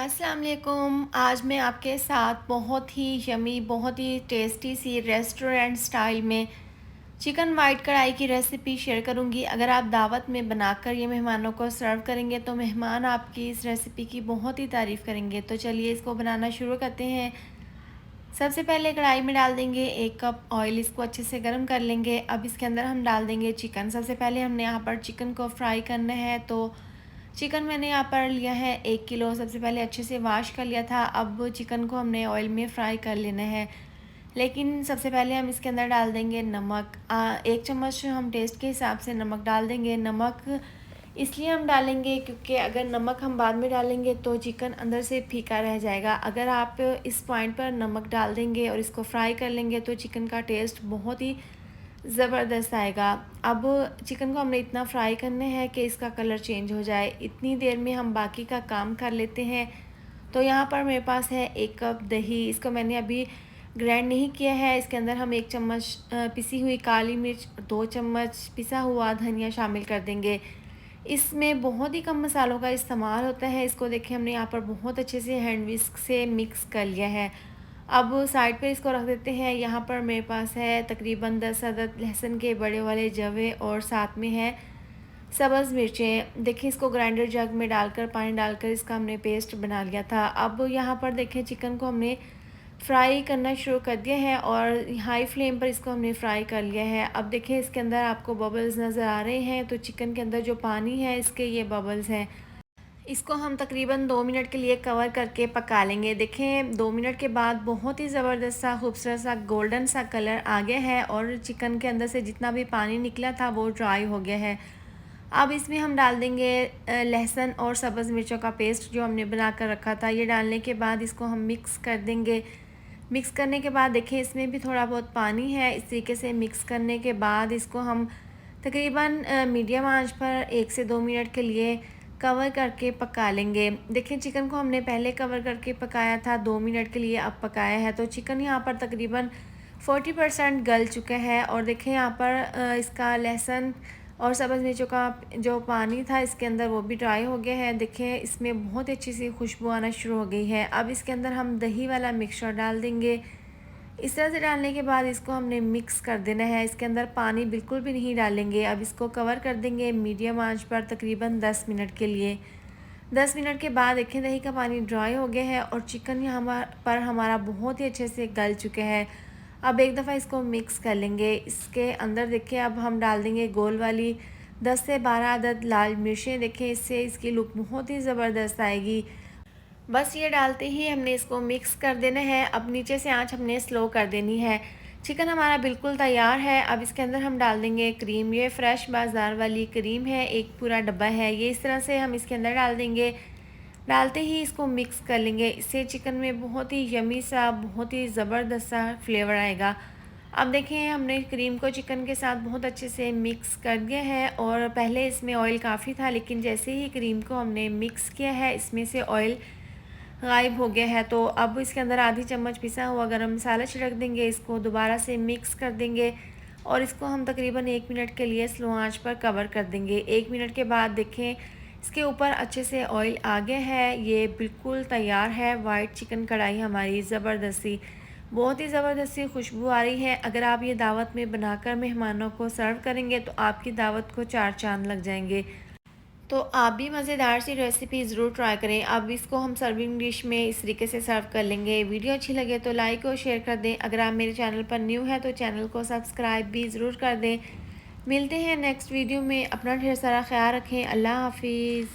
अस्सलाम वालेकुम। आज मैं आपके साथ बहुत ही यमी, बहुत ही टेस्टी सी रेस्टोरेंट स्टाइल में चिकन वाइट कढ़ाई की रेसिपी शेयर करूंगी। अगर आप दावत में बनाकर ये मेहमानों को सर्व करेंगे तो मेहमान आपकी इस रेसिपी की बहुत ही तारीफ़ करेंगे। तो चलिए इसको बनाना शुरू करते हैं। सबसे पहले कढ़ाई में डाल देंगे 1 कप ऑयल, इसको अच्छे से गर्म कर लेंगे। अब इसके अंदर हम डाल देंगे चिकन। सबसे पहले हमने यहाँ पर चिकन को फ्राई करना है, तो चिकन मैंने यहाँ पर लिया है 1 किलो। सबसे पहले अच्छे से वॉश कर लिया था। अब चिकन को हमने ऑयल में फ्राई कर लेना है, लेकिन सबसे पहले हम इसके अंदर डाल देंगे नमक। 1 चम्मच हम टेस्ट के हिसाब से नमक डाल देंगे। नमक इसलिए हम डालेंगे क्योंकि अगर नमक हम बाद में डालेंगे तो चिकन अंदर से फीका रह जाएगा। अगर आप इस पॉइंट पर नमक डाल देंगे और इसको फ्राई कर लेंगे तो चिकन का टेस्ट बहुत ही ज़बरदस्त आएगा। अब चिकन को हमने इतना फ्राई करना है कि इसका कलर चेंज हो जाए। इतनी देर में हम बाकी का काम कर लेते हैं। तो यहाँ पर मेरे पास है 1 कप दही। इसको मैंने अभी ग्राइंड नहीं किया है। इसके अंदर हम 1 चम्मच पिसी हुई काली मिर्च, 2 चम्मच पिसा हुआ धनिया शामिल कर देंगे। इसमें बहुत ही कम मसालों का इस्तेमाल होता है। इसको देखिए हमने यहाँ पर बहुत अच्छे से हैंड विस्क से मिक्स कर लिया है। अब साइड पे इसको रख देते हैं। यहाँ पर मेरे पास है तकरीबन 10 अदद लहसुन के बड़े वाले जवे और साथ में है सब्ज़ मिर्चें। देखिए इसको ग्राइंडर जग में डालकर, पानी डालकर इसका हमने पेस्ट बना लिया था। अब यहाँ पर देखें चिकन को हमने फ्राई करना शुरू कर दिया है और हाई फ्लेम पर इसको हमने फ्राई कर लिया है। अब देखिए इसके अंदर आपको बबल्स नज़र आ रहे हैं, तो चिकन के अंदर जो पानी है इसके ये बबल्स हैं। इसको हम तकरीबन 2 मिनट के लिए कवर करके पका लेंगे। देखें 2 मिनट के बाद बहुत ही ज़बरदस्त सा खूबसूरत सा गोल्डन सा कलर आ गया है और चिकन के अंदर से जितना भी पानी निकला था वो ड्राई हो गया है। अब इसमें हम डाल देंगे लहसुन और सब्ज़ मिर्चों का पेस्ट जो हमने बना कर रखा था। ये डालने के बाद इसको हम मिक्स कर देंगे। मिक्स करने के बाद देखें इसमें भी थोड़ा बहुत पानी है। इस तरीके से मिक्स करने के बाद इसको हम तकरीबन मीडियम आंच पर 1 से 2 मिनट के लिए कवर करके पका लेंगे। देखें चिकन को हमने पहले कवर करके पकाया था 2 मिनट के लिए, अब पकाया है तो चिकन यहाँ पर तकरीबन 40% गल चुका है। और देखें यहाँ पर इसका लहसुन और सब्ज़ मिर्चों का जो पानी था इसके अंदर वो भी ड्राई हो गया है। देखें इसमें बहुत अच्छी सी खुशबू आना शुरू हो गई है। अब इसके अंदर हम दही वाला मिक्सचर डाल देंगे। इस तरह से डालने के बाद इसको हमने मिक्स कर देना है। इसके अंदर पानी बिल्कुल भी नहीं डालेंगे। अब इसको कवर कर देंगे मीडियम आंच पर तकरीबन 10 मिनट के लिए। 10 मिनट के बाद देखें दही का पानी ड्राई हो गया है और चिकन यहाँ पर हमारा बहुत ही अच्छे से गल चुका है। अब एक दफ़ा इसको मिक्स कर लेंगे। इसके अंदर देखिए अब हम डाल देंगे गोल वाली 10 से 12 अदद लाल मिर्चें। देखें इससे इसकी लुक बहुत ही ज़बरदस्त आएगी। बस ये डालते ही हमने इसको मिक्स कर देना है। अब नीचे से आंच हमने स्लो कर देनी है। चिकन हमारा बिल्कुल तैयार है। अब इसके अंदर हम डाल देंगे क्रीम। ये फ्रेश बाज़ार वाली क्रीम है, एक पूरा डब्बा है। ये इस तरह से हम इसके अंदर डाल देंगे। डालते ही इसको मिक्स कर लेंगे। इससे चिकन में बहुत ही यमी सा, बहुत ही ज़बरदस्त सा फ्लेवर आएगा। अब देखें हमने क्रीम को चिकन के साथ बहुत अच्छे से मिक्स कर दिया है और पहले इसमें ऑयल काफ़ी था, लेकिन जैसे ही क्रीम को हमने मिक्स किया है इसमें से ऑयल गायब हो गया है। तो अब इसके अंदर आधी चम्मच पिसा हुआ गरम मसाला छिड़क देंगे। इसको दोबारा से मिक्स कर देंगे और इसको हम तकरीबन 1 मिनट के लिए स्लो आंच पर कवर कर देंगे। 1 मिनट के बाद देखें इसके ऊपर अच्छे से ऑयल आ गया है। ये बिल्कुल तैयार है। वाइट चिकन कढ़ाई हमारी ज़बरदस्ती, बहुत ही ज़बरदस्ती खुशबू आ रही है। अगर आप ये दावत में बनाकर मेहमानों को सर्व करेंगे तो आपकी दावत को 4 चाँद लग जाएंगे। तो आप भी मज़ेदार सी रेसिपी ज़रूर ट्राई करें। अब इसको हम सर्विंग डिश में इस तरीके से सर्व कर लेंगे। वीडियो अच्छी लगे तो लाइक और शेयर कर दें। अगर आप मेरे चैनल पर न्यू हैं तो चैनल को सब्सक्राइब भी ज़रूर कर दें। मिलते हैं नेक्स्ट वीडियो में। अपना ढेर सारा ख्याल रखें। अल्लाह हाफिज़।